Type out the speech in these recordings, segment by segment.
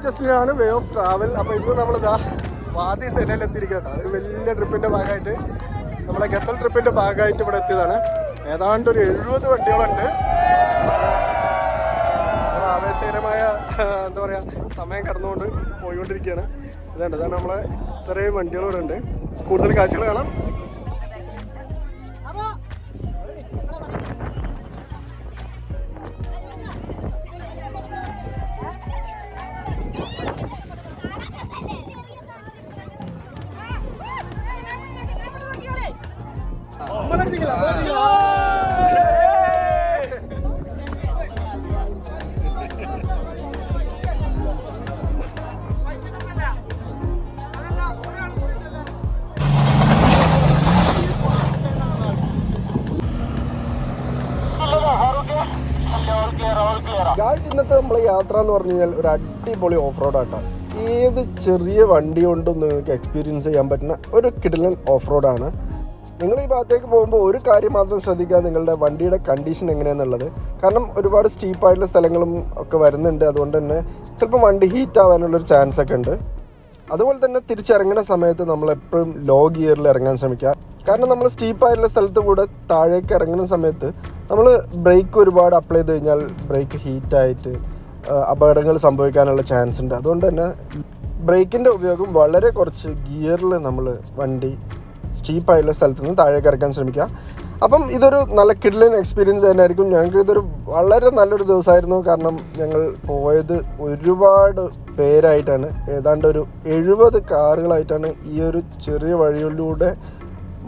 ജസ്റ്റിനാണ് way of travel. അപ്പോൾ ഇന്ന് നമ്മളിതാ വാദി സെനയിൽ എത്തിയിരിക്കട്ടോ. ഒരു വലിയ ട്രിപ്പിൻ്റെ ഭാഗമായിട്ട് നമ്മളെ ഗസൽ ട്രിപ്പിൻ്റെ ഭാഗമായിട്ട് ഇവിടെ എത്തിയതാണ്. ഏതാണ്ട് ഒരു 70 വണ്ടികളുണ്ട്. ആവേശകരമായ എന്താ പറയുക സമയം കടന്നുകൊണ്ട് പോയിക്കൊണ്ടിരിക്കുകയാണ്. ഇതാണ് നമ്മളെ ഇത്രയും വണ്ടികളിവിടെ ഉണ്ട്. കൂടുതൽ കാഴ്ചകൾ കാണാം. ഇന്നത്തെ നമ്മളെ യാത്ര എന്ന് പറഞ്ഞു കഴിഞ്ഞാൽ ഒരു അടിപൊളി ഓഫ് റോഡാട്ടോ. ഏത് ചെറിയ വണ്ടി കൊണ്ടും നിങ്ങൾക്ക് എക്സ്പീരിയൻസ് ചെയ്യാൻ പറ്റുന്ന ഒരു കിടിലൻ ഓഫ് റോഡാണ്. നിങ്ങൾ ഈ ഭാഗത്തേക്ക് പോകുമ്പോൾ ഒരു കാര്യം മാത്രം ശ്രദ്ധിക്കുക, നിങ്ങളുടെ വണ്ടിയുടെ കണ്ടീഷൻ എങ്ങനെയാണെന്നുള്ളത്. കാരണം ഒരുപാട് സ്റ്റീപ്പായിട്ടുള്ള സ്ഥലങ്ങളും ഒക്കെ വരുന്നുണ്ട്. അതുകൊണ്ട് തന്നെ ചിലപ്പോൾ വണ്ടി ഹീറ്റ് ആവാനുള്ളൊരു ചാൻസ് ഒക്കെ ഉണ്ട്. അതുപോലെ തന്നെ തിരിച്ചിറങ്ങുന്ന സമയത്ത് നമ്മളെപ്പോഴും ലോ ഗിയറിൽ ഇറങ്ങാൻ ശ്രമിക്കുക. കാരണം നമ്മൾ സ്റ്റീപ്പായിട്ടുള്ള സ്ഥലത്ത് കൂടെ താഴേക്ക് ഇറങ്ങുന്ന സമയത്ത് നമ്മൾ ബ്രേക്ക് ഒരുപാട് അപ്ലൈ ചെയ്ത് കഴിഞ്ഞാൽ ബ്രേക്ക് ഹീറ്റായിട്ട് അപകടങ്ങൾ സംഭവിക്കാനുള്ള ചാൻസ് ഉണ്ട്. അതുകൊണ്ട് തന്നെ ബ്രേക്കിൻ്റെ ഉപയോഗം വളരെ കുറച്ച് ഗിയറിൽ നമ്മൾ വണ്ടി സ്റ്റീപ്പായിട്ടുള്ള സ്ഥലത്ത് നിന്ന് താഴേക്ക് ഇറക്കാൻ ശ്രമിക്കുക. അപ്പം ഇതൊരു നല്ല കിഡ്ലൻ എക്സ്പീരിയൻസ് തന്നെയായിരിക്കും. ഞങ്ങൾക്ക് ഇതൊരു വളരെ നല്ലൊരു ദിവസമായിരുന്നു. കാരണം ഞങ്ങൾ പോയത് ഒരുപാട് പേരായിട്ടാണ്, ഏതാണ്ട് ഒരു 70 കാറുകളായിട്ടാണ് ഈ ഒരു ചെറിയ വഴിയിലൂടെ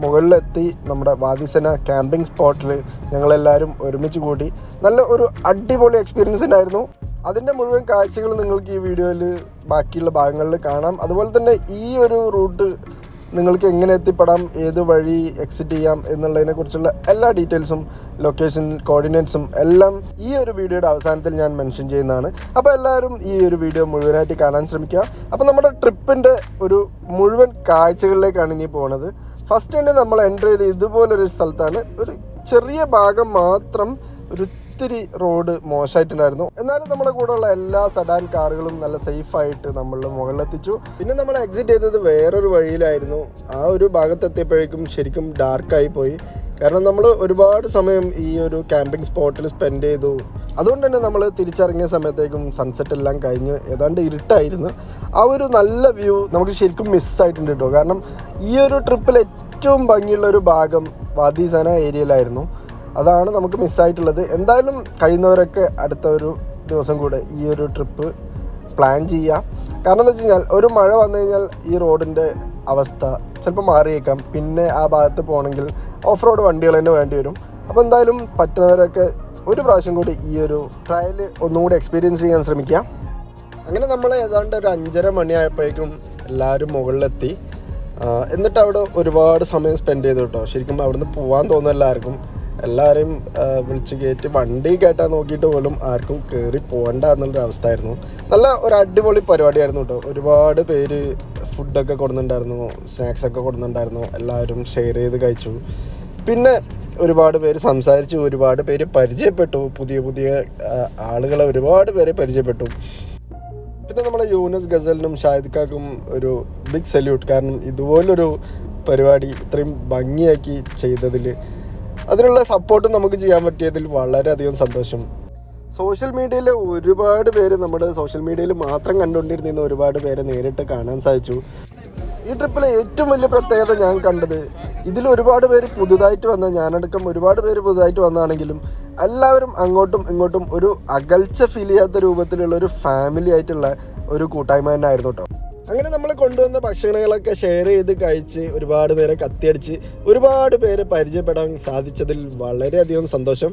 മുകളിലെത്തി നമ്മുടെ വാദി സെന ക്യാമ്പിംഗ് സ്പോട്ടിൽ ഞങ്ങളെല്ലാവരും ഒരുമിച്ച് കൂടി. നല്ല ഒരു അടിപൊളി എക്സ്പീരിയൻസ് ഉണ്ടായിരുന്നു. അതിൻ്റെ മുഴുവൻ കാഴ്ചകൾ നിങ്ങൾക്ക് ഈ വീഡിയോയിൽ ബാക്കിയുള്ള ഭാഗങ്ങളിൽ കാണാം. അതുപോലെ തന്നെ ഈ ഒരു റൂട്ട് നിങ്ങൾക്ക് എങ്ങനെ എത്തിപ്പെടാം, ഏത് വഴി എക്സിറ്റ് ചെയ്യാം എന്നുള്ളതിനെക്കുറിച്ചുള്ള എല്ലാ ഡീറ്റെയിൽസും ലൊക്കേഷൻ കോർഡിനേറ്റ്സും എല്ലാം ഈ ഒരു വീഡിയോയുടെ അവസാനത്തിൽ ഞാൻ മെൻഷൻ ചെയ്യുന്നതാണ്. അപ്പോൾ എല്ലാവരും ഈ ഒരു വീഡിയോ മുഴുവനായിട്ട് കാണാൻ ശ്രമിക്കുക. അപ്പോൾ നമ്മുടെ ട്രിപ്പിൻ്റെ ഒരു മുഴുവൻ കാഴ്ചകളിലേക്കാണ് ഇനി പോകുന്നത്. ഫസ്റ്റ് തന്നെ നമ്മൾ എൻ്റർ ചെയ്ത് ഇതുപോലൊരു സ്ഥലത്താണ്. ഒരു ചെറിയ ഭാഗം മാത്രം ഒരു ഒത്തിരി റോഡ് മോശമായിട്ടുണ്ടായിരുന്നു. എന്നാലും നമ്മുടെ കൂടെയുള്ള എല്ലാ സഡാൻ കാറുകളും നല്ല സേഫായിട്ട് നമ്മൾ മുകളിലെത്തിച്ചു. പിന്നെ നമ്മൾ എക്സിറ്റ് ചെയ്തത് വേറൊരു വഴിയിലായിരുന്നു. ആ ഒരു ഭാഗത്തെത്തിയപ്പോഴേക്കും ശരിക്കും ഡാർക്കായി പോയി. കാരണം നമ്മൾ ഒരുപാട് സമയം ഈ ഒരു ക്യാമ്പിംഗ് സ്പോട്ടിൽ സ്പെൻഡ് ചെയ്തു. അതുകൊണ്ട് തന്നെ നമ്മൾ തിരിച്ചിറങ്ങിയ സമയത്തേക്കും സൺസെറ്റ് എല്ലാം കഴിഞ്ഞ് ഏതാണ്ട് ഇരുട്ടായിരുന്നു. ആ ഒരു നല്ല വ്യൂ നമുക്ക് ശരിക്കും മിസ്സായിട്ടുണ്ട് കേട്ടോ. കാരണം ഈ ഒരു ട്രിപ്പിൽ ഏറ്റവും ഭംഗിയുള്ളൊരു ഭാഗം വാദി സെന ഏരിയയിലായിരുന്നു. അതാണ് നമുക്ക് മിസ്സായിട്ടുള്ളത്. എന്തായാലും കഴിയുന്നവരൊക്കെ അടുത്ത ഒരു ദിവസം കൂടെ ഈ ഒരു ട്രിപ്പ് പ്ലാൻ ചെയ്യുക. കാരണം എന്താ വെച്ച് കഴിഞ്ഞാൽ ഒരു മഴ വന്നു കഴിഞ്ഞാൽ ഈ റോഡിൻ്റെ അവസ്ഥ ചിലപ്പോൾ മാറിയേക്കാം. പിന്നെ ആ ഭാഗത്ത് പോകണമെങ്കിൽ ഓഫ് റോഡ് വണ്ടികൾ തന്നെ വേണ്ടി വരും. അപ്പോൾ എന്തായാലും പറ്റുന്നവരൊക്കെ ഒരു പ്രാവശ്യം കൂടി ഈ ഒരു ട്രയൽ ഒന്നുകൂടി എക്സ്പീരിയൻസ് ചെയ്യാൻ ശ്രമിക്കുക. അങ്ങനെ നമ്മൾ ഏതാണ്ട് ഒരു 5:30 മണിയായപ്പോഴേക്കും എല്ലാവരും മുകളിലെത്തി. എന്നിട്ട് അവിടെ ഒരുപാട് സമയം സ്പെൻഡ് ചെയ്തു കേട്ടോ. ശരിക്കും അവിടുന്ന് പോകാൻ തോന്നുന്നു എല്ലാവർക്കും. എല്ലാവരെയും വിളിച്ച് കയറ്റി വണ്ടി കയറ്റാൻ നോക്കിയിട്ട് പോലും ആർക്കും കയറി പോകണ്ട എന്നുള്ളൊരു അവസ്ഥയായിരുന്നു. നല്ല ഒരു അടിപൊളി പരിപാടിയായിരുന്നു കേട്ടോ. ഒരുപാട് പേര് ഫുഡൊക്കെ കൊടുക്കുന്നുണ്ടായിരുന്നു, സ്നാക്സൊക്കെ കൊടുക്കുന്നുണ്ടായിരുന്നു. എല്ലാവരും ഷെയർ ചെയ്ത് കഴിച്ചു. പിന്നെ ഒരുപാട് പേര് സംസാരിച്ചു, ഒരുപാട് പേര് പരിചയപ്പെട്ടു. പുതിയ ആളുകളെ ഒരുപാട് പേരെ പരിചയപ്പെട്ടു. പിന്നെ നമ്മളെ യൂനസ് ഗസലിനും ഷാഹിദ്ക്കാക്കും ഒരു ബിഗ് സല്യൂട്ട്. കാരണം ഇതുപോലൊരു പരിപാടി ഇത്രയും ഭംഗിയാക്കി ചെയ്തതിൽ, അതിനുള്ള സപ്പോർട്ടും നമുക്ക് ചെയ്യാൻ പറ്റിയതിൽ വളരെയധികം സന്തോഷം. സോഷ്യൽ മീഡിയയിൽ ഒരുപാട് പേര് നമ്മുടെ സോഷ്യൽ മീഡിയയിൽ മാത്രം കണ്ടുകൊണ്ടിരുന്ന ഒരുപാട് പേരെ നേരിട്ട് കാണാൻ സാധിച്ചു. ഈ ട്രിപ്പിലെ ഏറ്റവും വലിയ പ്രത്യേകത ഞാൻ കണ്ടത്, ഇതിൽ ഒരുപാട് പേര് പുതുതായിട്ട് വന്ന, ഞാനടക്കം ഒരുപാട് പേര് പുതുതായിട്ട് വന്നതാണെങ്കിലും എല്ലാവരും അങ്ങോട്ടും ഇങ്ങോട്ടും ഒരു അകൽച്ച ഫീൽ ചെയ്യാത്ത രൂപത്തിലുള്ള ഒരു ഫാമിലി ആയിട്ടുള്ള ഒരു കൂട്ടായ്മ തന്നെ ആയിരുന്നു കേട്ടോ. അങ്ങനെ നമ്മൾ കൊണ്ടുവന്ന ഭക്ഷണങ്ങളൊക്കെ ഷെയർ ചെയ്ത് കഴിച്ച് ഒരുപാട് നേരം കത്തിയടിച്ച് ഒരുപാട് പേരെ പരിചയപ്പെടാൻ സാധിച്ചതിൽ വളരെയധികം സന്തോഷം.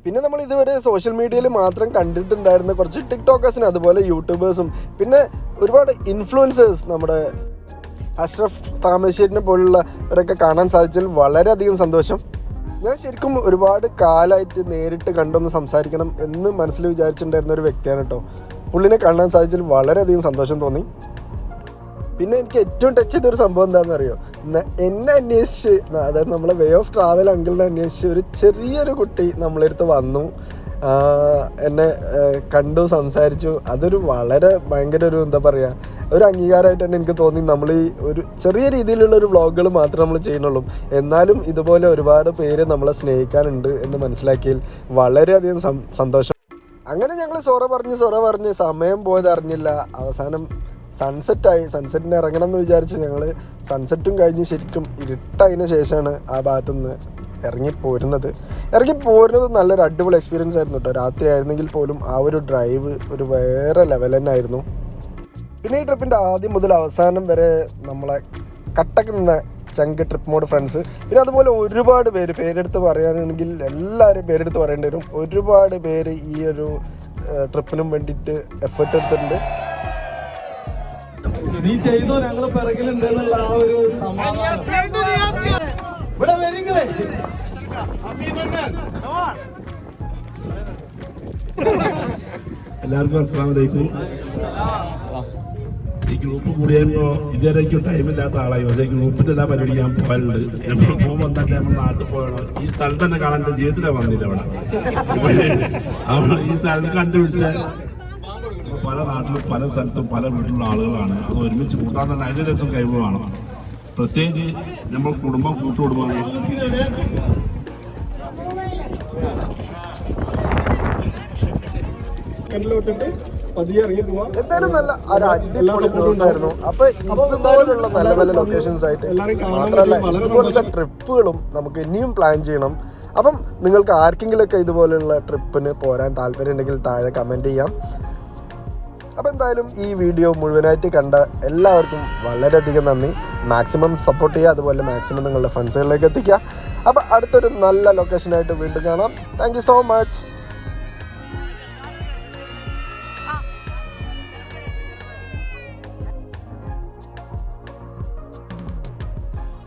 പിന്നെ നമ്മൾ ഇതുവരെ സോഷ്യൽ മീഡിയയിൽ മാത്രം കണ്ടിട്ടുണ്ടായിരുന്ന കുറച്ച് ടിക്ടോക്കേഴ്സിന്, അതുപോലെ യൂട്യൂബേഴ്സും, പിന്നെ ഒരുപാട് ഇൻഫ്ലുവൻസേഴ്സ്, നമ്മുടെ അഷ്റഫ് താമരശ്ശേരിനെ പോലുള്ളവരൊക്കെ കാണാൻ സാധിച്ചതിൽ വളരെയധികം സന്തോഷം. ഞാൻ ശരിക്കും ഒരുപാട് കാലമായിട്ട് നേരിട്ട് കണ്ടൊന്ന് സംസാരിക്കണം എന്ന് മനസ്സിൽ വിചാരിച്ചിട്ടുണ്ടായിരുന്ന ഒരു വ്യക്തിയാണ് കേട്ടോ. പുള്ളിനെ കാണാൻ സാധിച്ചതിൽ വളരെയധികം സന്തോഷം തോന്നി. പിന്നെ എനിക്ക് ഏറ്റവും ടച്ച് ചെയ്തൊരു സംഭവം എന്താണെന്ന് അറിയോ, എന്നെ അന്വേഷിച്ച്, അതായത് നമ്മളെ വേ ഓഫ് ട്രാവൽ അങ്കിളിനെ അന്വേഷിച്ച് ഒരു ചെറിയൊരു കുട്ടി നമ്മളെടുത്ത് വന്നു, എന്നെ കണ്ടു, സംസാരിച്ചു. അതൊരു വളരെ ഭയങ്കര ഒരു എന്താ പറയുക, ഒരു അംഗീകാരമായിട്ട് തന്നെ എനിക്ക് തോന്നി. നമ്മൾ ഈ ഒരു ചെറിയ രീതിയിലുള്ള ഒരു വ്ളോഗുകൾ മാത്രമേ നമ്മൾ ചെയ്യുന്നുള്ളൂ, എന്നാലും ഇതുപോലെ ഒരുപാട് പേര് നമ്മളെ സ്നേഹിക്കാനുണ്ട് എന്ന് മനസ്സിലാക്കിയതിൽ വളരെയധികം സന്തോഷം. അങ്ങനെ ഞങ്ങൾ സൊറ പറഞ്ഞ് സമയം പോയത് അറിഞ്ഞില്ല. അവസാനം സൺസെറ്റായി. സൺസെറ്റിന് ഇറങ്ങണം എന്ന് വിചാരിച്ച് ഞങ്ങൾ സൺസെറ്റും കഴിഞ്ഞ് ശരിക്കും ഇരുട്ടതിന് ശേഷമാണ് ആ ഭാഗത്തുനിന്ന് ഇറങ്ങിപ്പോരുന്നത് നല്ലൊരു അടിപൊളി എക്സ്പീരിയൻസ് ആയിരുന്നു കേട്ടോ. രാത്രി ആയിരുന്നെങ്കിൽ പോലും ആ ഒരു ഡ്രൈവ് ഒരു വേറെ ലെവൽ തന്നെ ആയിരുന്നു. പിന്നെ ഈ ട്രിപ്പിൻ്റെ ആദ്യം മുതൽ അവസാനം വരെ നമ്മളെ കട്ടക്ക് നിന്ന ചങ്ക് ട്രിപ്പ് മോഡ് ഫ്രണ്ട്സ്, പിന്നെ അതുപോലെ ഒരുപാട് പേരെടുത്ത് പറയാനാണെങ്കിൽ എല്ലാവരും പേരെടുത്ത് പറയേണ്ടി വരും. ഒരുപാട് പേര് ഈ ഒരു ട്രിപ്പിനും വേണ്ടിയിട്ട് എഫേർട്ട് എടുത്തിട്ടുണ്ട്. നീ ചെയ്തോ, ഞങ്ങൾ പിറകിലുണ്ട് എന്നുള്ള ആ ഒരു ഇവിടെ വരിങ്ങളെ. എല്ലാവർക്കും അസ്സലാമു അലൈക്കും. ഈ ഗ്രൂപ്പ് കൂടിയപ്പോ ഇതുവരേക്കും ടൈമില്ലാത്ത ആളായി. പക്ഷേ ഗ്രൂപ്പിന്റെ എല്ലാ പരിപാടി ഞാൻ പോകാനുണ്ട്. നമ്മൾ പോകുമ്പോൾ തന്നെ നമ്മൾ നാട്ടിൽ പോകണം. ഈ സ്ഥലം തന്നെ കാണാൻ എൻ്റെ ജീവിതത്തിലാണ് വന്നില്ല അവിടെ. നമ്മൾ ഈ സ്ഥലം കണ്ടുപിടിച്ച പല നാട്ടിലും പല സ്ഥലത്തും പല വീട്ടിലുള്ള ആളുകളാണ്. അത് ഒരുമിച്ച് കൂട്ടാൻ തന്നെ അതിൻ്റെ രസം കൈവുമാണ്. പ്രത്യേകിച്ച് നമ്മൾ കുടുംബം കൂട്ടുകുടുംബമാണ്. എന്തായാലും നല്ല ഒരു അടിപൊളി ദിവസമായിരുന്നു. അപ്പൊ ഇതുപോലുള്ള നല്ല നല്ല ലൊക്കേഷൻസ് ആയിട്ട് മാത്രമല്ല ഇതുപോലത്തെ ട്രിപ്പുകളും നമുക്ക് ഇനിയും പ്ലാൻ ചെയ്യണം. അപ്പം നിങ്ങൾക്ക് ആർക്കെങ്കിലുമൊക്കെ ഇതുപോലെയുള്ള ട്രിപ്പിന് പോരാൻ താല്പര്യം ഉണ്ടെങ്കിൽ താഴെ കമൻറ്റ് ചെയ്യാം. അപ്പോൾ എന്തായാലും ഈ വീഡിയോ മുഴുവനായിട്ട് കണ്ട എല്ലാവർക്കും വളരെയധികം നന്ദി. മാക്സിമം സപ്പോർട്ട് ചെയ്യുക, അതുപോലെ മാക്സിമം നിങ്ങളുടെ ഫ്രണ്ട്സുകളിലേക്ക് എത്തിക്കുക. അപ്പോൾ അടുത്തൊരു നല്ല ലൊക്കേഷനായിട്ട് വീണ്ടും കാണാം. Thank you so much.